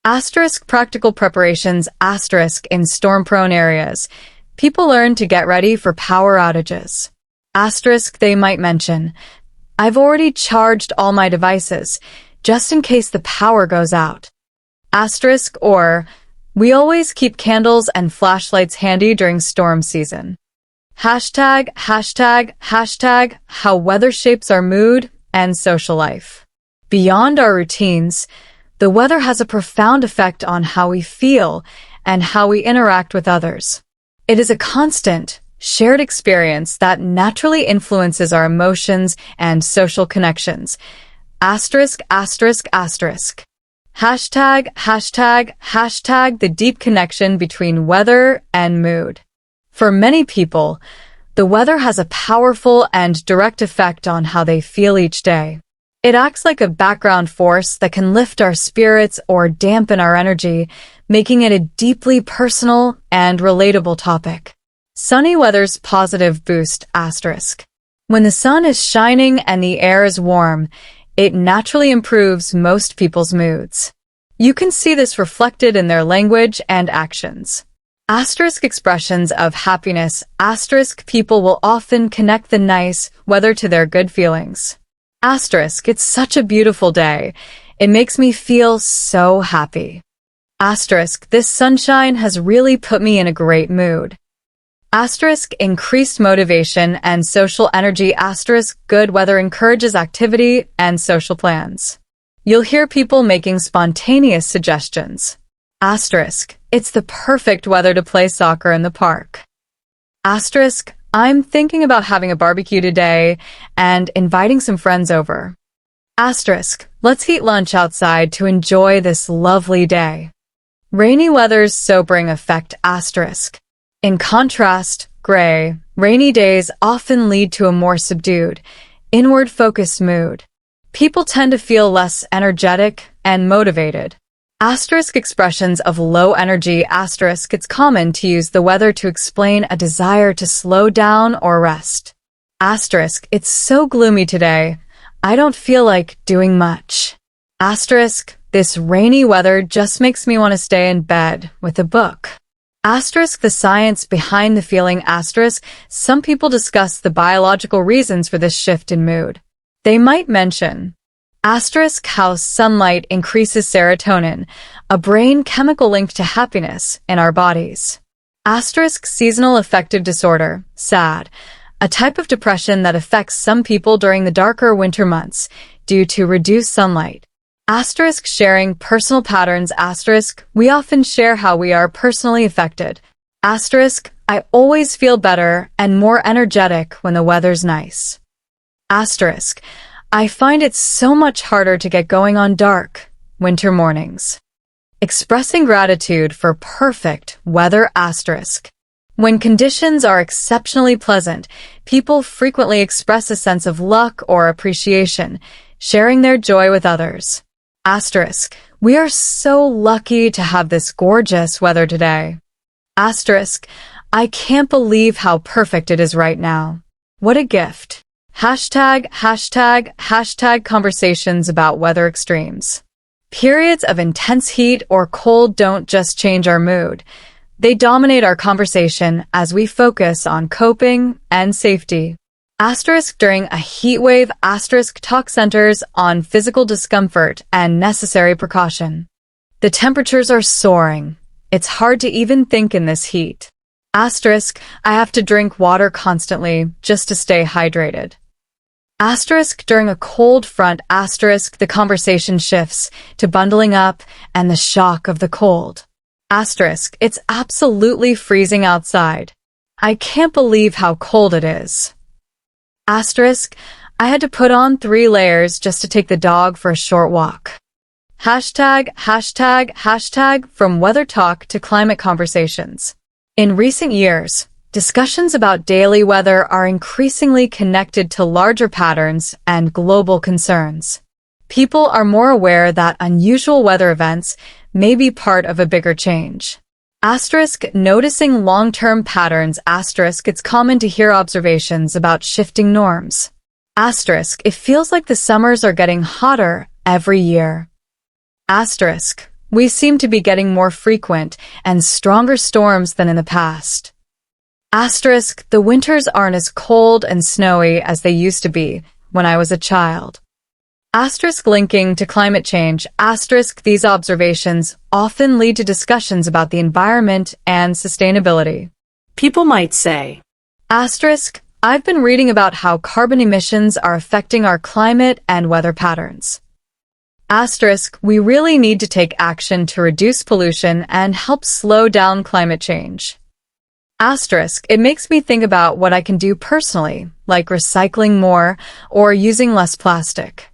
Speaker 1: Asterisk practical preparations asterisk in storm-prone areas. People learn to get ready for power outages. Asterisk they might mention, I've already charged all my devices, just in case the power goes out. Asterisk or, we always keep candles and flashlights handy during storm season. Hashtag, hashtag, hashtag, how weather shapes our mood and social life. Beyond our routines, the weather has a profound effect on how we feel and how we interact with others. It is a constant, shared experience that naturally influences our emotions and social connections. Asterisk, asterisk, asterisk. Hashtag, hashtag, hashtag the deep connection between weather and mood. For many people, the weather has a powerful and direct effect on how they feel each day. It acts like a background force that can lift our spirits or dampen our energy, making it a deeply personal and relatable topic. Sunny weather's positive boost asterisk. When the sun is shining and the air is warm, it naturally improves most people's moods. You can see this reflected in their language and actions. Asterisk expressions of happiness asterisk people will often connect the nice weather to their good feelings. Asterisk, it's such a beautiful day. It makes me feel so happy. Asterisk, this sunshine has really put me in a great mood. Asterisk, increased motivation and social energy asterisk, good weather encourages activity and social plans. You'll hear people making spontaneous suggestions. Asterisk, it's the perfect weather to play soccer in the park. Asterisk, I'm thinking about having a barbecue today and inviting some friends over. Asterisk, let's eat lunch outside to enjoy this lovely day. Rainy weather's sobering effect asterisk. In contrast, gray, rainy days often lead to a more subdued, inward-focused mood. People tend to feel less energetic and motivated. Asterisk expressions of low energy asterisk it's common to use the weather to explain a desire to slow down or rest. Asterisk it's so gloomy today, I don't feel like doing much. Asterisk this rainy weather just makes me want to stay in bed with a book. Asterisk the science behind the feeling asterisk some people discuss the biological reasons for this shift in mood. They might mention asterisk how sunlight increases serotonin, a brain chemical linked to happiness in our bodies. Asterisk seasonal affective disorder, SAD, a type of depression that affects some people during the darker winter months due to reduced sunlight. Asterisk sharing personal patterns asterisk we often share how we are personally affected. Asterisk I always feel better and more energetic when the weather's nice. Asterisk I find it so much harder to get going on dark, winter mornings. Expressing gratitude for perfect weather asterisk. When conditions are exceptionally pleasant, people frequently express a sense of luck or appreciation, sharing their joy with others. Asterisk, we are so lucky to have this gorgeous weather today. Asterisk, I can't believe how perfect it is right now. What a gift. Hashtag, hashtag, hashtag conversations about weather extremes. Periods of intense heat or cold don't just change our mood. They dominate our conversation as we focus on coping and safety. Asterisk during a heat wave asterisk talk centers on physical discomfort and necessary precaution. The temperatures are soaring. It's hard to even think in this heat. Asterisk, I have to drink water constantly just to stay hydrated. Asterisk during a cold front asterisk the conversation shifts to bundling up and the shock of the cold. Asterisk, it's absolutely freezing outside. I can't believe how cold it is. Asterisk, I had to put on 3 layers just to take the dog for a short walk. Hashtag, hashtag, hashtag from weather talk to climate conversations. In recent years, discussions about daily weather are increasingly connected to larger patterns and global concerns. People are more aware that unusual weather events may be part of a bigger change. Asterisk noticing long-term patterns asterisk it's common to hear observations about shifting norms. Asterisk it feels like the summers are getting hotter every year. Asterisk We seem to be getting more frequent and stronger storms than in the past. Asterisk, the winters aren't as cold and snowy as they used to be when I was a child. Asterisk, linking to climate change. Asterisk, these observations often lead to discussions about the environment and sustainability.
Speaker 2: People might say,
Speaker 1: Asterisk, I've been reading about how carbon emissions are affecting our climate and weather patterns. Asterisk, we really need to take action to reduce pollution and help slow down climate change. Asterisk, it makes me think about what I can do personally, like recycling more or using less plastic.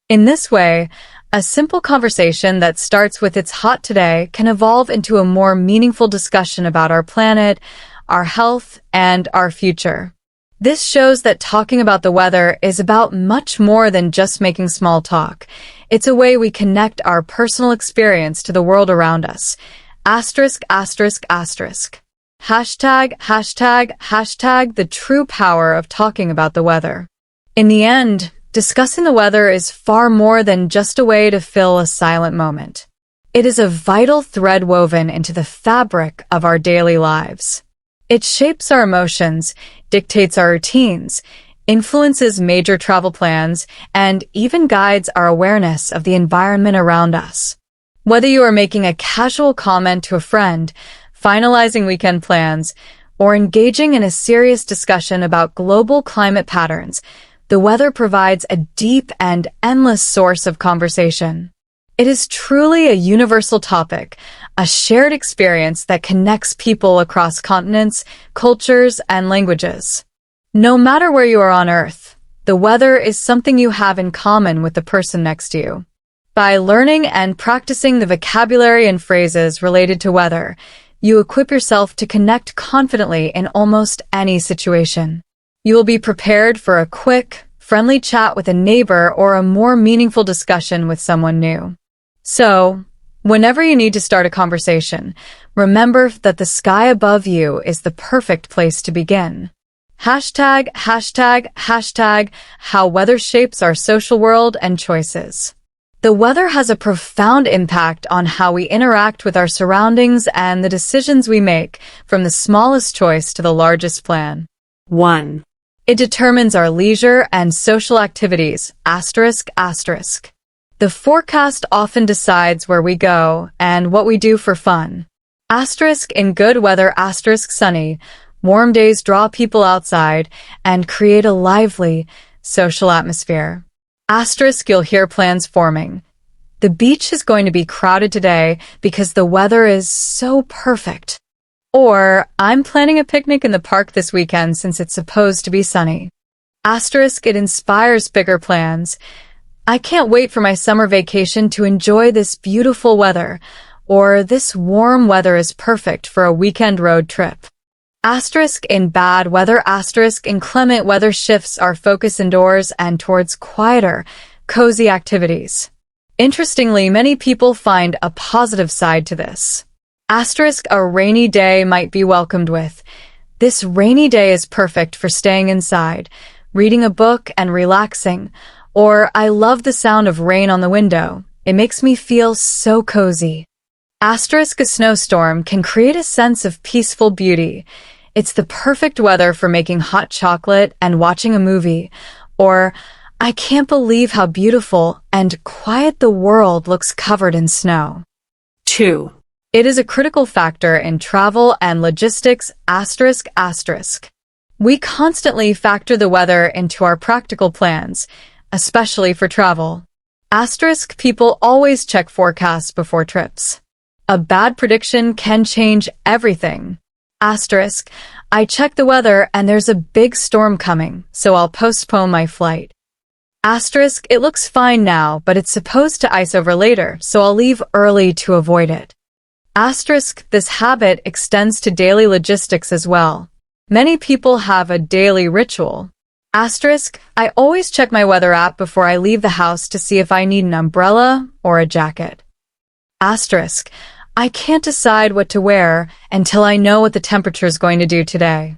Speaker 1: In this way, a simple conversation that starts with "it's hot today" can evolve into a more meaningful discussion about our planet, our health, and our future. This shows that talking about the weather is about much more than just making small talk. It's a way we connect our personal experience to the world around us. Asterisk, asterisk, asterisk. Hashtag, hashtag, hashtag the true power of talking about the weather. In the end, discussing the weather is far more than just a way to fill a silent moment. It is a vital thread woven into the fabric of our daily lives. It shapes our emotions, dictates our routines, influences major travel plans, and even guides our awareness of the environment around us. Whether you are making a casual comment to a friend, finalizing weekend plans, or engaging in a serious discussion about global climate patterns, the weather provides a deep and endless source of conversation. It is truly a universal topic, a shared experience that connects people across continents, cultures, and languages. No matter where you are on Earth, the weather is something you have in common with the person next to you. By learning and practicing the vocabulary and phrases related to weather, you equip yourself to connect confidently in almost any situation. You will be prepared for a quick, friendly chat with a neighbor or a more meaningful discussion with someone new. So, whenever you need to start a conversation, remember that the sky above you is the perfect place to begin. Hashtag, hashtag, hashtag, how weather shapes our social world and choices. The weather has a profound impact on how we interact with our surroundings and the decisions we make, from the smallest choice to the largest plan.
Speaker 2: 1.
Speaker 1: It determines our leisure and social activities. Asterisk, asterisk. The forecast often decides where we go and what we do for fun. Asterisk, in good weather. Asterisk, sunny. Warm days draw people outside and create a lively, social atmosphere. Asterisk, you'll hear plans forming. The beach is going to be crowded today because the weather is so perfect. Or, I'm planning a picnic in the park this weekend since it's supposed to be sunny. Asterisk, it inspires bigger plans. I can't wait for my summer vacation to enjoy this beautiful weather. Or, this warm weather is perfect for a weekend road trip. Asterisk, in bad weather. Asterisk, inclement weather shifts our focus indoors and towards quieter, cozy activities. Interestingly, many people find a positive side to this. Asterisk, a rainy day might be welcomed with. This rainy day is perfect for staying inside, reading a book and relaxing. Or, I love the sound of rain on the window. It makes me feel so cozy. Asterisk, a snowstorm can create a sense of peaceful beauty. It's the perfect weather for making hot chocolate and watching a movie. Or, I can't believe how beautiful and quiet the world looks covered in snow.
Speaker 2: 2.
Speaker 1: It is a critical factor in travel and logistics. Asterisk, asterisk. We constantly factor the weather into our practical plans, especially for travel. Asterisk, people always check forecasts before trips. A bad prediction can change everything. Asterisk, I check the weather and there's a big storm coming, so I'll postpone my flight. Asterisk, it looks fine now, but it's supposed to ice over later, so I'll leave early to avoid it. Asterisk, this habit extends to daily logistics as well. Many people have a daily ritual. Asterisk, I always check my weather app before I leave the house to see if I need an umbrella or a jacket. Asterisk, I can't decide what to wear until I know what the temperature is going to do today.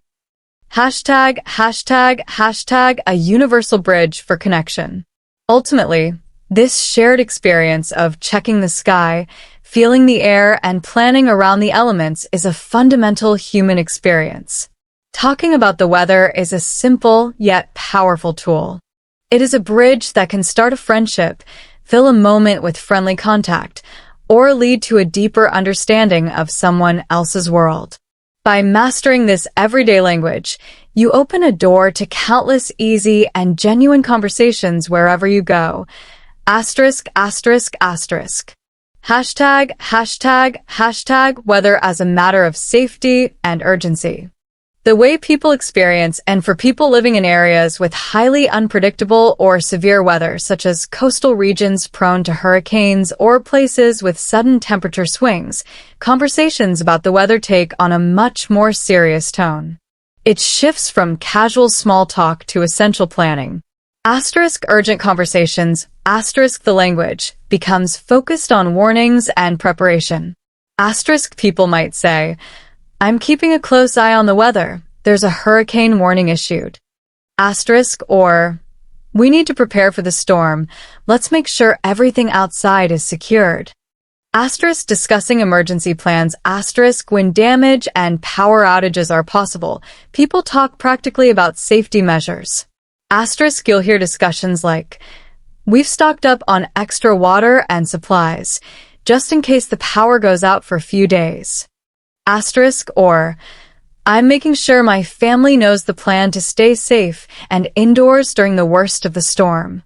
Speaker 1: Hashtag, hashtag, hashtag, a universal bridge for connection. Ultimately, this shared experience of checking the sky, Feeling the air and planning around the elements is a fundamental human experience. Talking about the weather is a simple yet powerful tool. It is a bridge that can start a friendship, fill a moment with friendly contact, or lead to a deeper understanding of someone else's world. By mastering this everyday language, you open a door to countless easy and genuine conversations wherever you go. Asterisk, asterisk, asterisk. Hashtag, hashtag, hashtag weather as a matter of safety and urgency. The way people experience, and for people living in areas with highly unpredictable or severe weather, such as coastal regions prone to hurricanes or places with sudden temperature swings, conversations about the weather take on a much more serious tone. It shifts from casual small talk to essential planning. Asterisk urgent conversations, asterisk the language, becomes focused on warnings and preparation. Asterisk people might say, I'm keeping a close eye on the weather. There's a hurricane warning issued. Asterisk or, we need to prepare for the storm. Let's make sure everything outside is secured. Asterisk discussing emergency plans. Asterisk when damage and power outages are possible. People talk practically about safety measures. Asterisk you'll hear discussions like, we've stocked up on extra water and supplies, just in case the power goes out for a few days. Asterisk or, I'm making sure my family knows the plan to stay safe and indoors during the worst of the storm.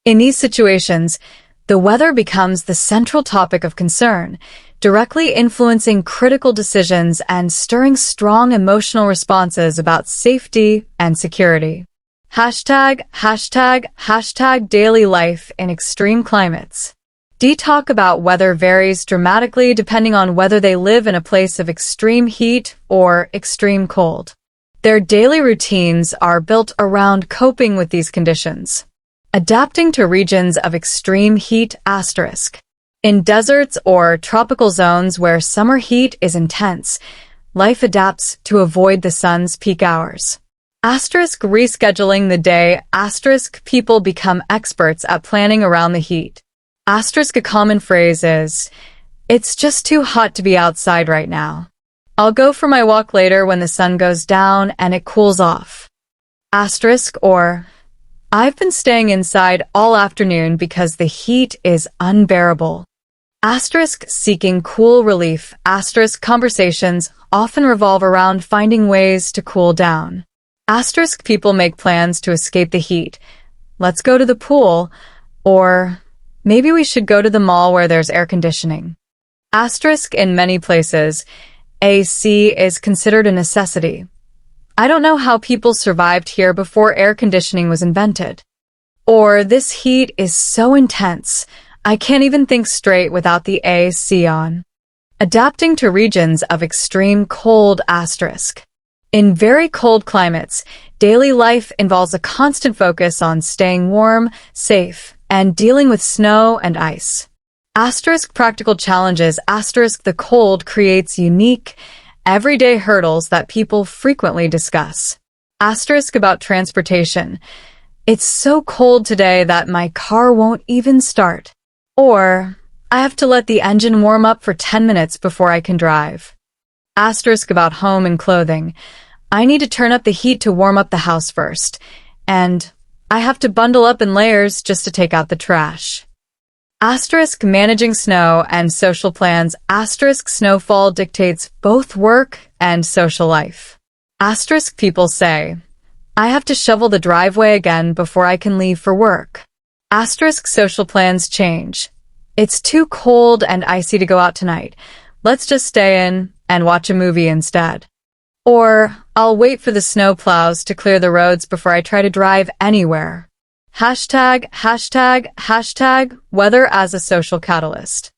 Speaker 1: In these situations, the weather becomes the central topic of concern, directly influencing critical decisions and stirring strong emotional responses about safety and security. Hashtag, hashtag, hashtag daily life in extreme climates. Talk about weather varies dramatically depending on whether they live in a place of extreme heat or extreme cold. Their daily routines are built around coping with these conditions. Adapting to regions of extreme heat asterisk. In deserts or tropical zones where summer heat is intense, life adapts to avoid the sun's peak hours. Asterisk rescheduling the day asterisk people become experts at planning around the heat. Asterisk a common phrase is, it's just too hot to be outside right now. I'll go for my walk later when the sun goes down and it cools off. Asterisk or, I've been staying inside all afternoon because the heat is unbearable. Asterisk seeking cool relief. Asterisk conversations often revolve around finding ways to cool down. Asterisk people make plans to escape the heat. Let's go to the pool, or maybe we should go to the mall where there's air conditioning. Asterisk in many places, AC is considered a necessity. I don't know how people survived here before air conditioning was invented. Or this heat is so intense, I can't even think straight without the AC on. Adapting to regions of extreme cold asterisk. In very cold climates, daily life involves a constant focus on staying warm, safe, and dealing with snow and ice. Asterisk practical challenges. Asterisk the cold creates unique, everyday hurdles that people frequently discuss. Asterisk about transportation. It's so cold today that my car won't even start. Or, I have to let the engine warm up for 10 minutes before I can drive. Asterisk about home and clothing. I need to turn up the heat to warm up the house first. And I have to bundle up in layers just to take out the trash. Asterisk managing snow and social plans. Asterisk snowfall dictates both work and social life. Asterisk people say, I have to shovel the driveway again before I can leave for work. Asterisk social plans change. It's too cold and icy to go out tonight. Let's just stay in and watch a movie instead. Or, I'll wait for the snow plows to clear the roads before I try to drive anywhere. Hashtag, hashtag, hashtag weather as a social catalyst.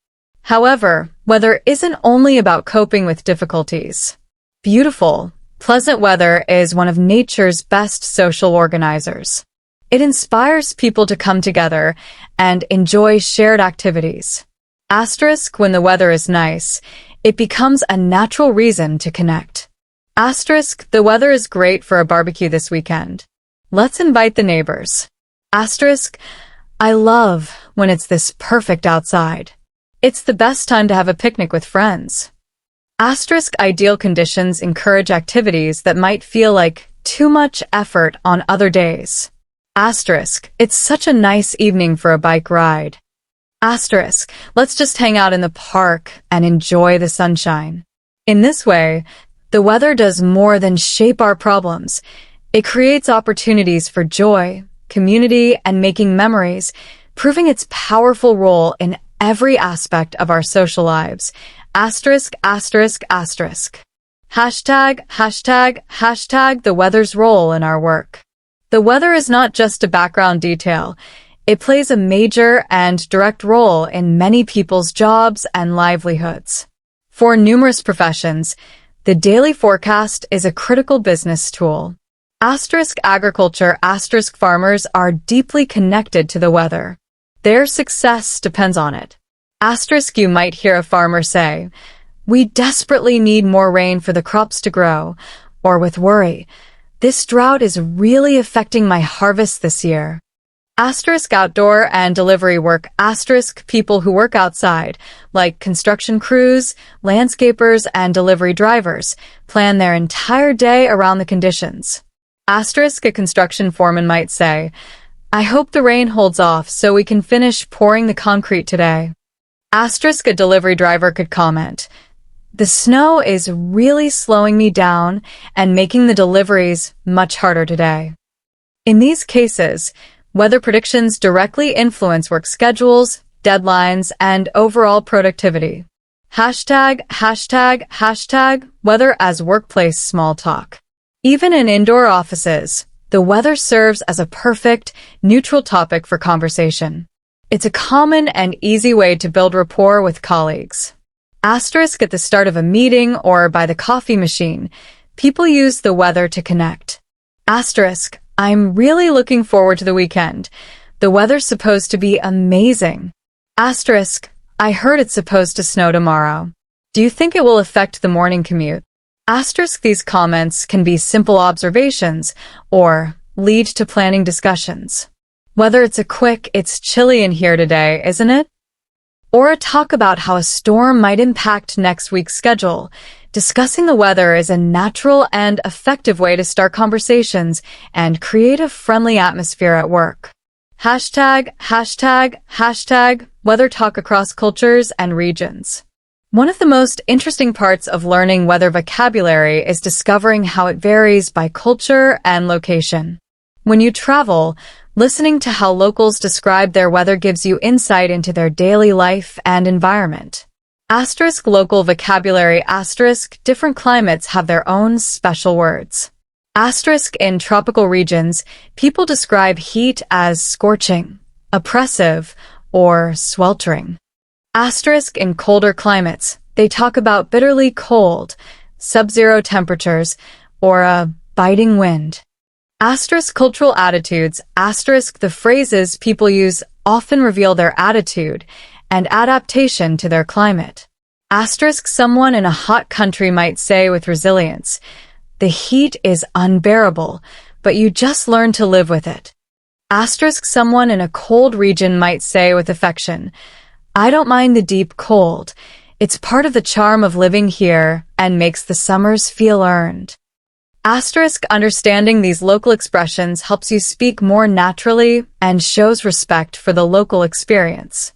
Speaker 1: However, weather isn't only about coping with difficulties. Beautiful, pleasant weather is one of nature's best social organizers. It inspires people to come together and enjoy shared activities. Asterisk when the weather is nice, it becomes a natural reason to connect. Asterisk the weather is great for a barbecue this weekend. Let's invite the neighbors. Asterisk, I love when it's this perfect outside. It's the best time to have a picnic with friends. Asterisk ideal conditions encourage activities that might feel like too much effort on other days. Asterisk, it's such a nice evening for a bike ride. Asterisk, let's just hang out in the park and enjoy the sunshine. In this way, the weather does more than shape our problems. It creates opportunities for joy, community, and making memories, proving its powerful role in every aspect of our social lives. Asterisk, asterisk, asterisk. Hashtag, hashtag, hashtag the weather's role in our work. The weather is not just a background detail. It plays a major and direct role in many people's jobs and livelihoods. For numerous professions, the daily forecast is a critical business tool. Asterisk agriculture, asterisk farmers are deeply connected to the weather. Their success depends on it. Asterisk you might hear a farmer say, "We desperately need more rain for the crops to grow," or with worry, "This drought is really affecting my harvest this year." Asterisk outdoor and delivery work, asterisk people who work outside, like construction crews, landscapers, and delivery drivers, plan their entire day around the conditions. Asterisk a construction foreman might say, "I hope the rain holds off so we can finish pouring the concrete today." Asterisk a delivery driver could comment, "The snow is really slowing me down and making the deliveries much harder today." In these cases, weather predictions directly influence work schedules, deadlines, and overall productivity. Hashtag, hashtag, hashtag weather as workplace small talk. Even in indoor offices, the weather serves as a perfect, neutral topic for conversation. It's a common and easy way to build rapport with colleagues. Asterisk at the start of a meeting or by the coffee machine, people use the weather to connect. Asterisk, I'm really looking forward to the weekend. The weather's supposed to be amazing. Asterisk, I heard it's supposed to snow tomorrow. Do you think it will affect the morning commute? Asterisk these comments can be simple observations or lead to planning discussions. Whether it's a quick, "It's chilly in here today, isn't it?" or a talk about how a storm might impact next week's schedule, discussing the weather is a natural and effective way to start conversations and create a friendly atmosphere at work. Hashtag, hashtag, hashtag weather talk across cultures and regions. One of the most interesting parts of learning weather vocabulary is discovering how it varies by culture and location. When you travel, listening to how locals describe their weather gives you insight into their daily life and environment. Asterisk local vocabulary, asterisk different climates have their own special words. Asterisk in tropical regions, people describe heat as scorching, oppressive, or sweltering. Asterisk in colder climates, they talk about bitterly cold, sub-zero temperatures, or a biting wind. Asterisk cultural attitudes, asterisk the phrases people use often reveal their attitude and adaptation to their climate. Asterisk someone in a hot country might say with resilience, "The heat is unbearable, but you just learn to live with it." Asterisk someone in a cold region might say with affection, "I don't mind the deep cold. It's part of the charm of living here and makes the summers feel earned." Asterisk understanding these local expressions helps you speak more naturally and shows respect for the local experience.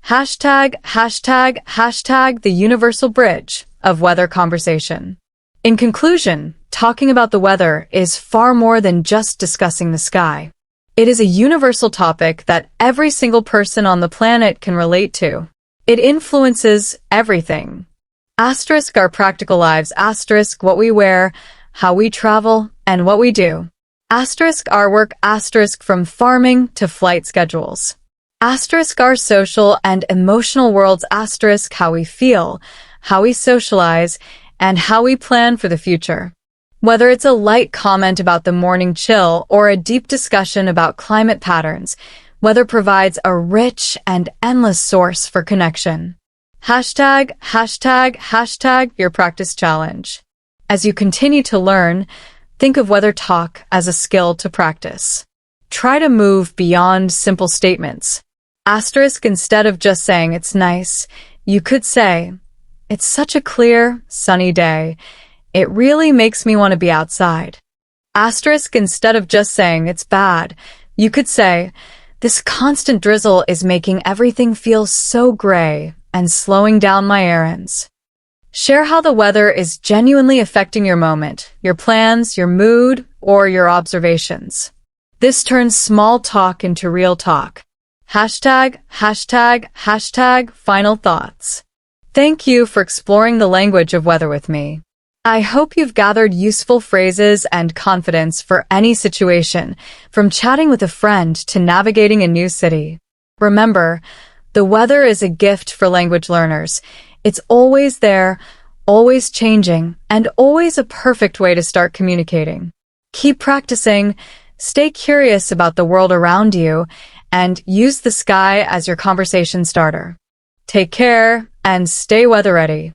Speaker 1: Hashtag, hashtag, hashtag the universal bridge of weather conversation. In conclusion, talking about the weather is far more than just discussing the sky. It is a universal topic that every single person on the planet can relate to. It influences everything. Asterisk our practical lives, asterisk what we wear, how we travel, and what we do. Asterisk our work, asterisk from farming to flight schedules. Asterisk our social and emotional worlds, asterisk how we feel, how we socialize, and how we plan for the future. Whether it's a light comment about the morning chill or a deep discussion about climate patterns, weather provides a rich and endless source for connection. Hashtag, hashtag, hashtag your practice challenge. As you continue to learn, think of weather talk as a skill to practice. Try to move beyond simple statements. Asterisk instead of just saying it's nice, You could say, "It's such a clear, sunny day. It really makes me want to be outside." Asterisk, instead of just saying it's bad, you could say, "This constant drizzle is making everything feel so gray and slowing down my errands." Share how the weather is genuinely affecting your moment, your plans, your mood, or your observations. This turns small talk into real talk. Hashtag, hashtag, hashtag, final thoughts. Thank you for exploring the language of weather with me. I hope you've gathered useful phrases and confidence for any situation, from chatting with a friend to navigating a new city. Remember, the weather is a gift for language learners. It's always there, always changing, and always a perfect way to start communicating. Keep practicing, stay curious about the world around you, and use the sky as your conversation starter. Take care and stay weather ready.